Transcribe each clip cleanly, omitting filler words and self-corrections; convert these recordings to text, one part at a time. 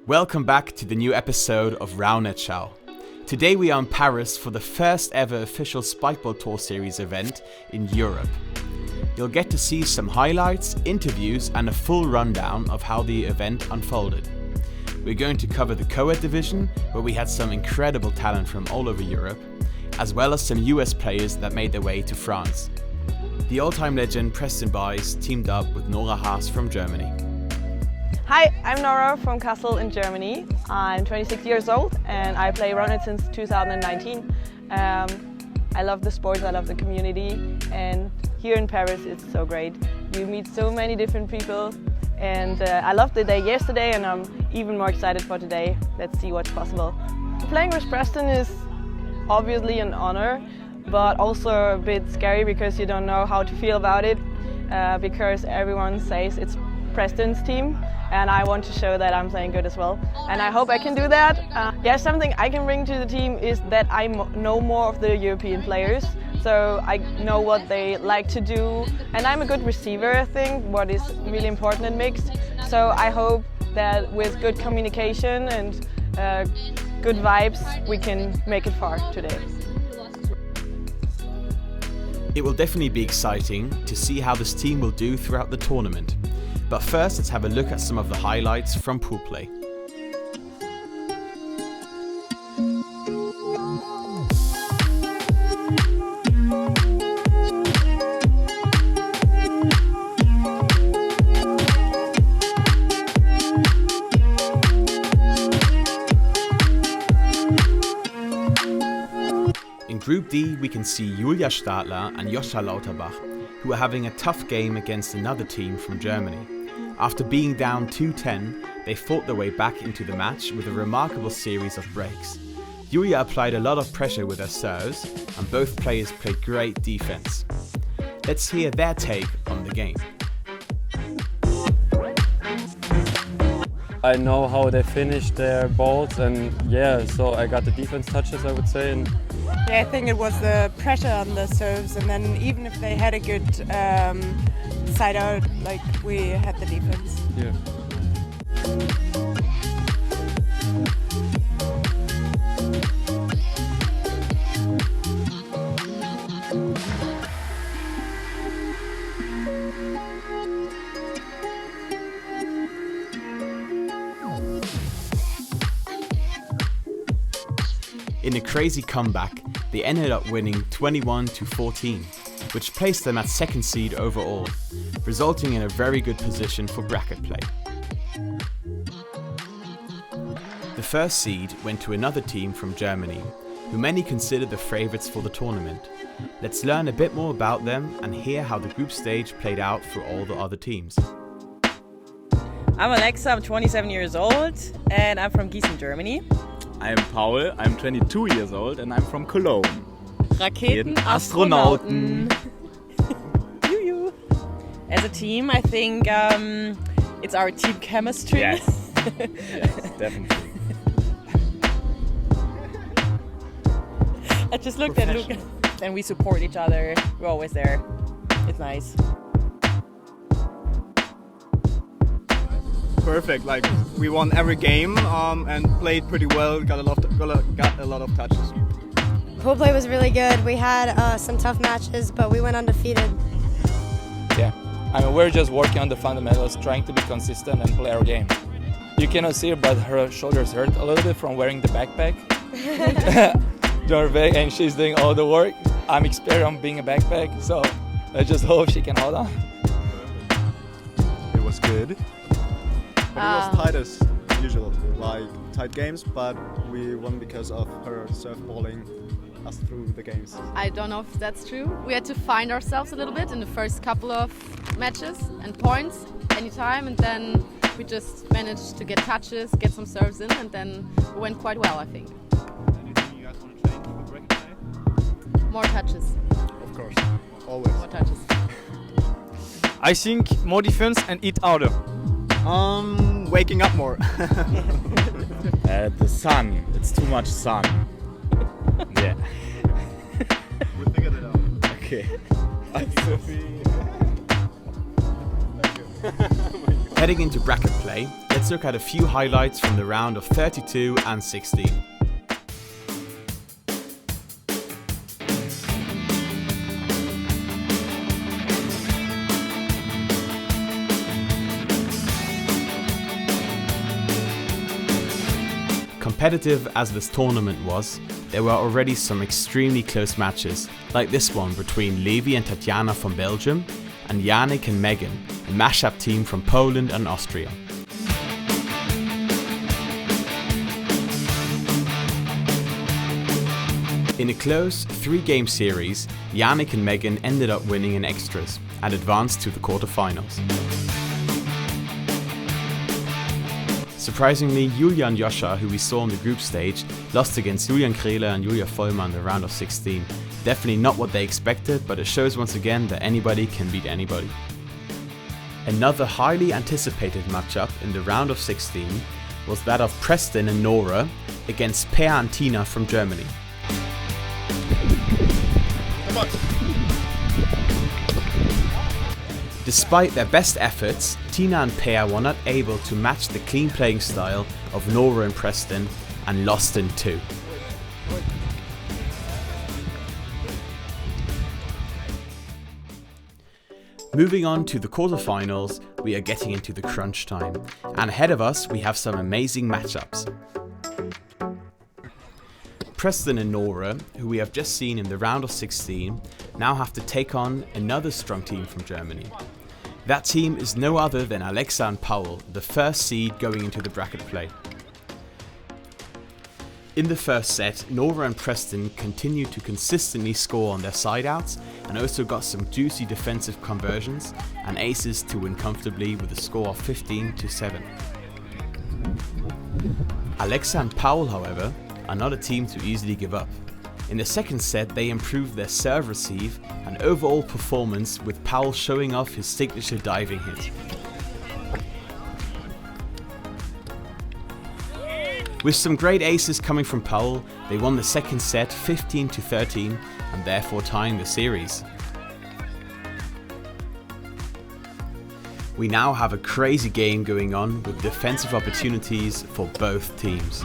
Welcome back to the new episode of Raunetschau. Today we are in Paris for the first ever official Spikeball Tour Series event in Europe. You'll get to see some highlights, interviews and a full rundown of how the event unfolded. We're going to cover the Coed division, where we had some incredible talent from all over Europe, as well as some US players that made their way to France. The all-time legend Preston Buys teamed up with Nora Haas from Germany. Hi, I'm Nora from Kassel in Germany. I'm 26 years old and I play Raunet since 2019. I love the sport, I love the community, and here in Paris it's so great. You meet so many different people and I loved the day yesterday and I'm even more excited for today. Let's see what's possible. Playing with Preston is obviously an honor, but also a bit scary because you don't know how to feel about it because everyone says it's Preston's team. And I want to show that I'm playing good as well. And I hope I can do that. Something I can bring to the team is that I know more of the European players. So I know what they like to do. And I'm a good receiver, I think, what is really important in mixed. So I hope that with good communication and good vibes, we can make it far today. It will definitely be exciting to see how this team will do throughout the tournament. But first, let's have a look at some of the highlights from pool play. In Group D, we can see Julia Stadler and Joscha Lauterbach, who are having a tough game against another team from Germany. After being down 2-10, they fought their way back into the match with a remarkable series of breaks. Julia applied a lot of pressure with her serves, and both players played great defense. Let's hear their take on the game. I know how they finished their balls, and so I got the defense touches, I would say. And I think it was the pressure on the serves, and then even if they had a good side out, like we had the defense. Yeah. In a crazy comeback, they ended up winning 21-14, which placed them at second seed overall, resulting in a very good position for bracket play. The first seed went to another team from Germany, who many consider the favourites for the tournament. Let's learn a bit more about them and hear how the group stage played out for all the other teams. I'm Alexa, I'm 27 years old and I'm from Gießen, Germany. I'm Paul, I'm 22 years old and I'm from Cologne. Raketenastronauten. Juju. As a team, I think it's our team chemistry. Yes, yes, definitely. I just looked at Luke and we support each other. We're always there. It's nice. Perfect. Like we won every game and played pretty well. Got a lot of touches. Pool play was really good. We had some tough matches, but we went undefeated. yeah, I mean, we're just working on the fundamentals, trying to be consistent and play our game. You cannot see her, but her shoulders hurt a little bit from wearing the backpack. And she's doing all the work. I'm experienced on being a backpack, so I just hope she can hold on. It was good. But it was tight as usual, like tight games, but we won because of her serve balling us through the games. I don't know if that's true. We had to find ourselves a little bit in the first couple of matches and points anytime, and then we just managed to get touches, get some serves in, and then it went quite well, I think. Anything you guys want to change for bracket play? More touches. Of course, always. More touches. I think more defense and eat harder. Waking up more. The sun, it's too much sun. Yeah. We figured it out. Okay. Thank you. Heading into bracket play, let's look at a few highlights from the round of 32 and 16. Competitive as this tournament was, there were already some extremely close matches, like this one between Levi and Tatjana from Belgium and Yannick and Megan, a mashup team from Poland and Austria. In a close 3-game series, Yannick and Megan ended up winning in extras and advanced to the quarterfinals. Surprisingly, Julia and Joscha, who we saw on the group stage, lost against Julian Krehle and Julia Vollmann in the round of 16. Definitely not what they expected, but it shows once again that anybody can beat anybody. Another highly anticipated matchup in the round of 16 was that of Preston and Nora against Per and Tina from Germany. Despite their best efforts, Tina and Per were not able to match the clean playing style of Nora and Preston and lost in 2. Moving on to the quarterfinals, we are getting into the crunch time, and ahead of us we have some amazing matchups. Preston and Nora, who we have just seen in the round of 16, now have to take on another strong team from Germany. That team is no other than Alexa and Paul, the first seed going into the bracket play. In the first set, Nora and Preston continued to consistently score on their side-outs and also got some juicy defensive conversions and aces to win comfortably with a score of 15-7. Alexa and Paul, however, are not a team to easily give up. In the second set, they improved their serve receive and overall performance, with Paul showing off his signature diving hit. With some great aces coming from Paul, they won the second set 15-13 and therefore tying the series. We now have a crazy game going on with defensive opportunities for both teams.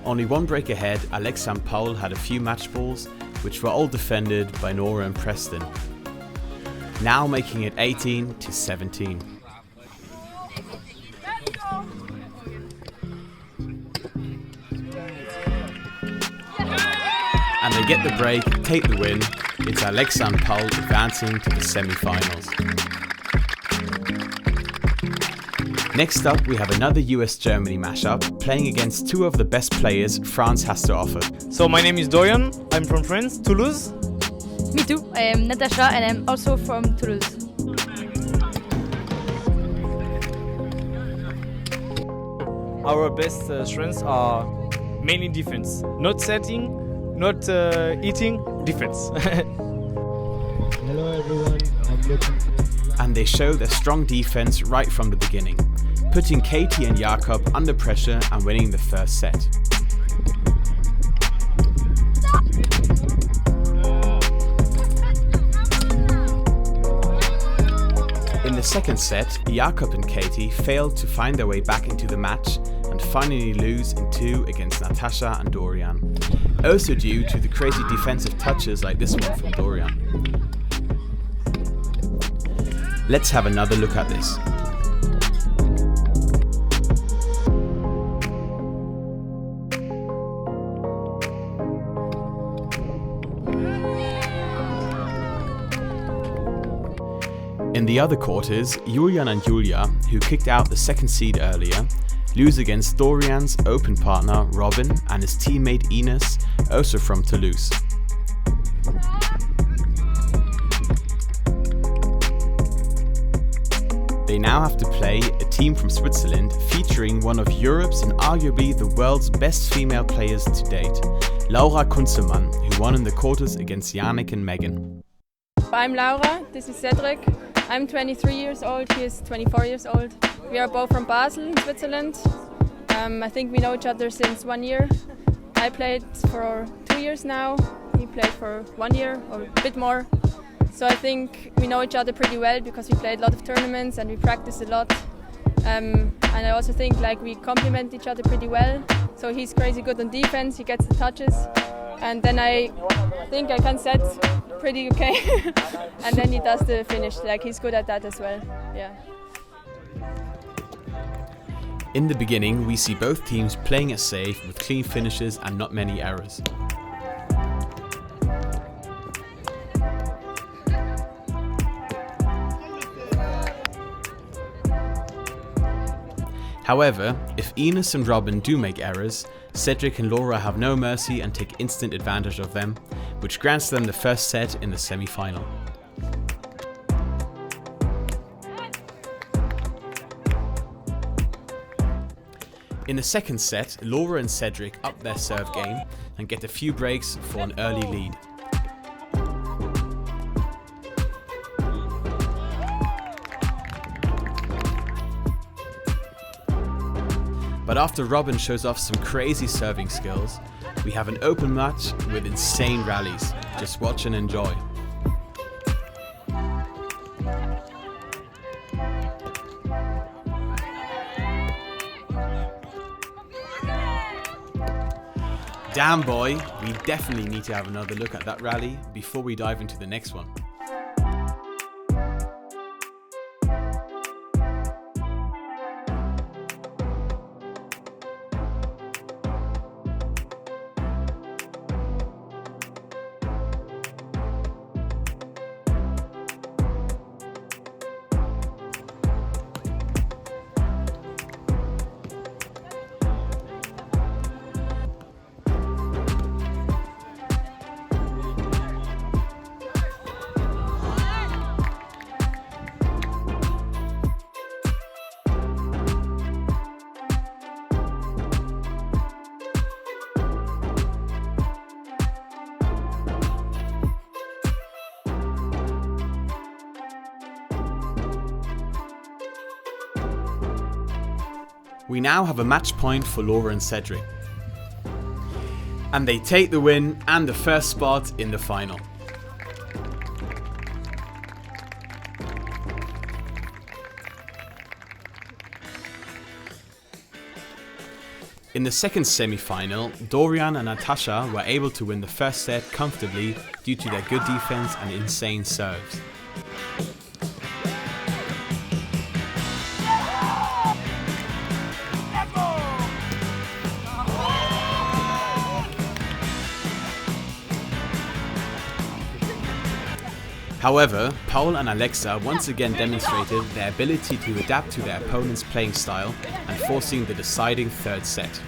Only one break ahead, Alexa and Paul had a few match balls, which were all defended by Nora and Preston, now making it 18-17. And they get the break, take the win. It's Alexa and Paul advancing to the semi-finals. Next up, we have another US-Germany mashup, playing against two of the best players France has to offer. So my name is Dorian, I'm from France, Toulouse. Me too, I am Natasha and I'm also from Toulouse. Our best strengths are mainly defense. Not setting, not eating, defense. Hello everyone, I'm looking for... And they show their strong defense right from the beginning, putting Katie and Jakob under pressure and winning the first set. In the second set, Jakob and Katie failed to find their way back into the match and finally lose in 2 against Natasha and Dorian, also due to the crazy defensive touches like this one from Dorian. Let's have another look at this. In the other quarters, Julian and Julia, who kicked out the second seed earlier, lose against Dorian's open partner Robin and his teammate Ines, also from Toulouse. They They now have to play a team from Switzerland featuring one of Europe's and arguably the world's best female players to date, Laura Kunzemann, who won in the quarters against Yannick and Megan. I'm Laura, this is Cedric. I'm 23 years old, he is 24 years old. We are both from Basel, in Switzerland. I think we know each other since 1 year. I played for 2 years now, he played for 1 year or a bit more. So I think we know each other pretty well because we played a lot of tournaments and we practice a lot. And I also think like we complement each other pretty well. So he's crazy good on defense, he gets the touches. And then I think I can set pretty okay. And then he does the finish, like he's good at that as well. Yeah. In the beginning, we see both teams playing it safe with clean finishes and not many errors. However, if Ines and Robin do make errors, Cedric and Laura have no mercy and take instant advantage of them, which grants them the first set in the semi-final. In the second set, Laura and Cedric up their serve game and get a few breaks for an early lead. But after Robin shows off some crazy serving skills, we have an open match with insane rallies. Just watch and enjoy. Damn boy, we definitely need to have another look at that rally before we dive into the next one. We now have a match point for Laura and Cedric. And they take the win and the first spot in the final. In the second semi-final, Dorian and Natasha were able to win the first set comfortably due to their good defense and insane serves. However, Paul and Alexa once again demonstrated their ability to adapt to their opponent's playing style and forcing the deciding third set.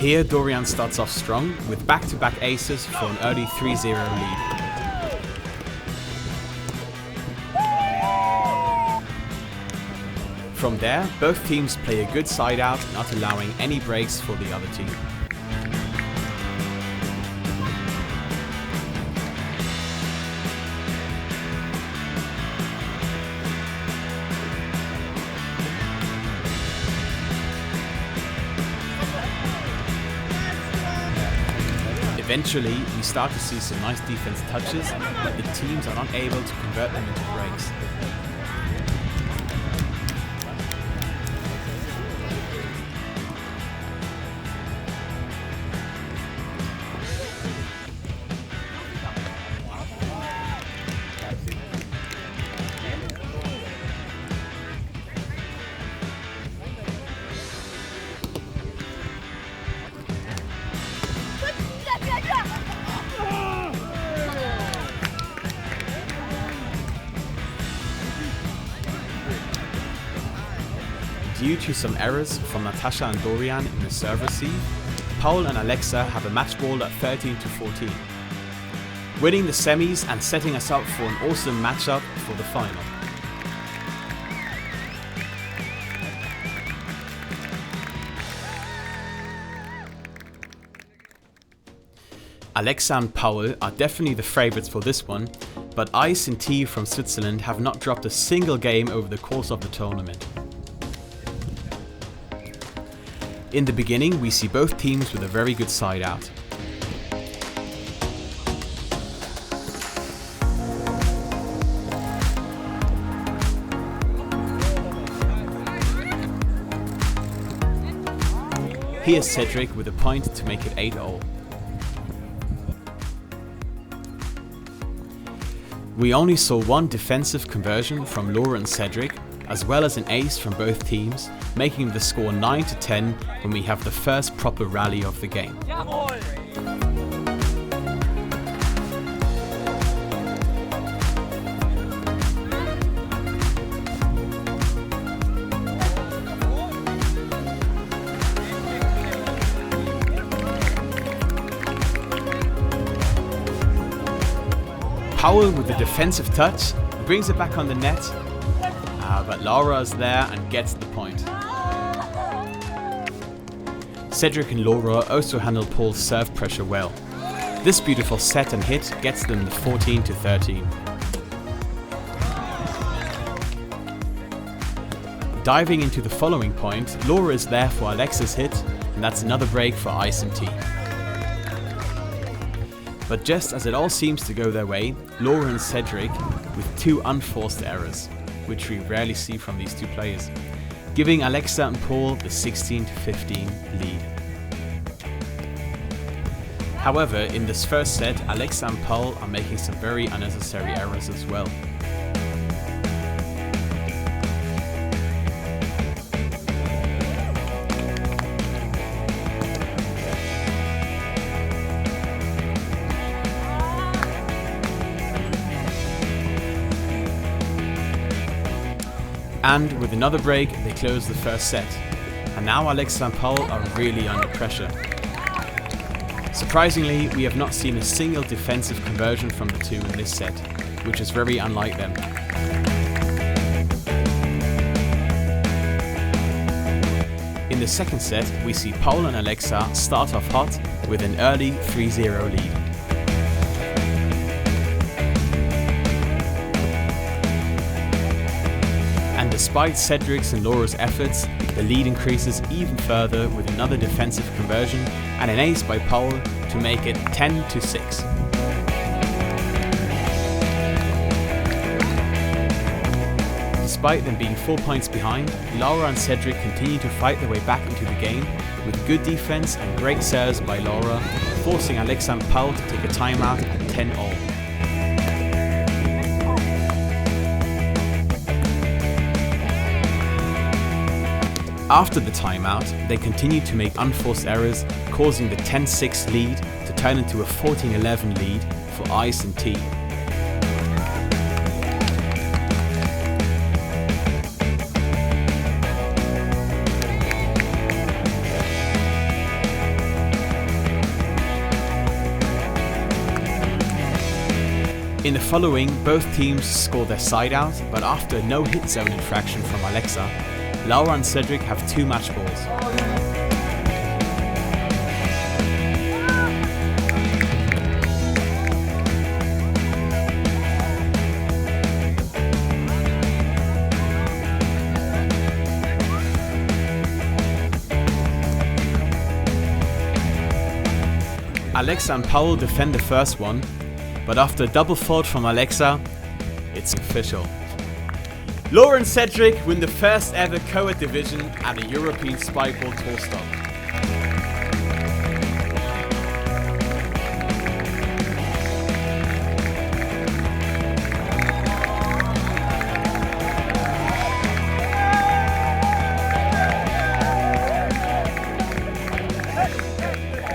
Here, Dorian starts off strong with back-to-back aces for an early 3-0 lead. From there, both teams play a good side out, not allowing any breaks for the other team. Eventually, we start to see some nice defense touches, but the teams are not able to convert them into breaks. due to some errors from Natasha and Dorian in the serve receive, Paul and Alexa have a match ball at 13-14, winning the semis and setting us up for an awesome matchup for the final. Alexa and Paul are definitely the favourites for this one, but Ice and T from Switzerland have not dropped a single game over the course of the tournament. In the beginning, we see both teams with a very good side out. Here's Cedric with a point to make it 8-all. We only saw one defensive conversion from Laura and Cedric, as well as an ace from both teams, making the score 9-10 when we have the first proper rally of the game. Powell with the defensive touch, brings it back on the net, but Laura is there and gets the point. Cedric and Laura also handle Paul's serve pressure well. This beautiful set and hit gets them the 14-13. Diving into the following point, Laura is there for Alexa's hit, and that's another break for Ice and T. But just as it all seems to go their way, Laura and Cedric with two unforced errors, which we rarely see from these two players, giving Alexa and Paul the 16-15 lead. However, in this first set, Alexa and Paul are making some very unnecessary errors as well. And with another break, they close the first set. And now Alexa and Paul are really under pressure. Surprisingly, we have not seen a single defensive conversion from the two in this set, which is very unlike them. In the second set, we see Paul and Alexa start off hot with an early 3-0 lead. Despite Cedric's and Laura's efforts, the lead increases even further with another defensive conversion and an ace by Paul to make it 10-6. Despite them being 4 points behind, Laura and Cedric continue to fight their way back into the game with good defense and great serves by Laura, forcing Alexa and Paul to take a timeout at 10-all. After the timeout, they continued to make unforced errors, causing the 10-6 lead to turn into a 14-11 lead for Ice and T. In the following, both teams scored their side out, but after a no-hit zone infraction from Alexa, Laura and Cedric have two match balls. Alexa and Paul defend the first one, but after a double fault from Alexa, it's official. Laura and Cedric win the first ever Coed division at a European Spikeball Tour stop.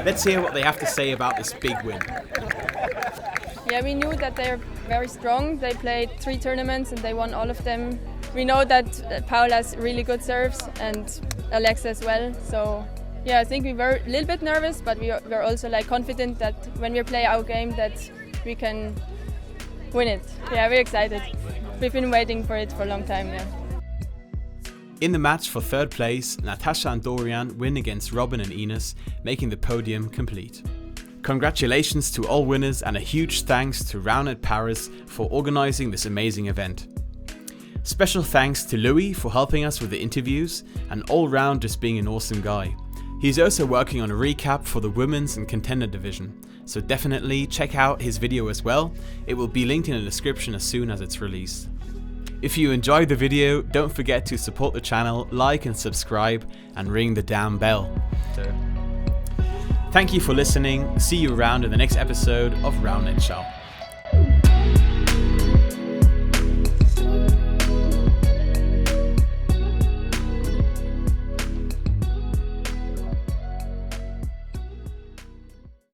Let's hear what they have to say about this big win. Yeah, we knew that they're very strong. They played 3 tournaments and they won all of them. we know that Paula's really good serves and Alexa as well. So yeah, I think we were a little bit nervous, but we're also like confident that when we play our game that we can win it. Yeah, we're excited. We've been waiting for it for a long time now. In the match for third place, Natasha and Dorian win against Robin and Ines, making the podium complete. Congratulations to all winners and a huge thanks to Roundnet Paris for organising this amazing event. Special thanks to Louis for helping us with the interviews and all round just being an awesome guy. He's also working on a recap for the women's and contender division, so definitely check out his video as well. It will be linked in the description as soon as it's released. If you enjoyed the video, don't forget to support the channel, like and subscribe, and ring the damn bell. Thank you for listening. See you around in the next episode of Roundnet Show.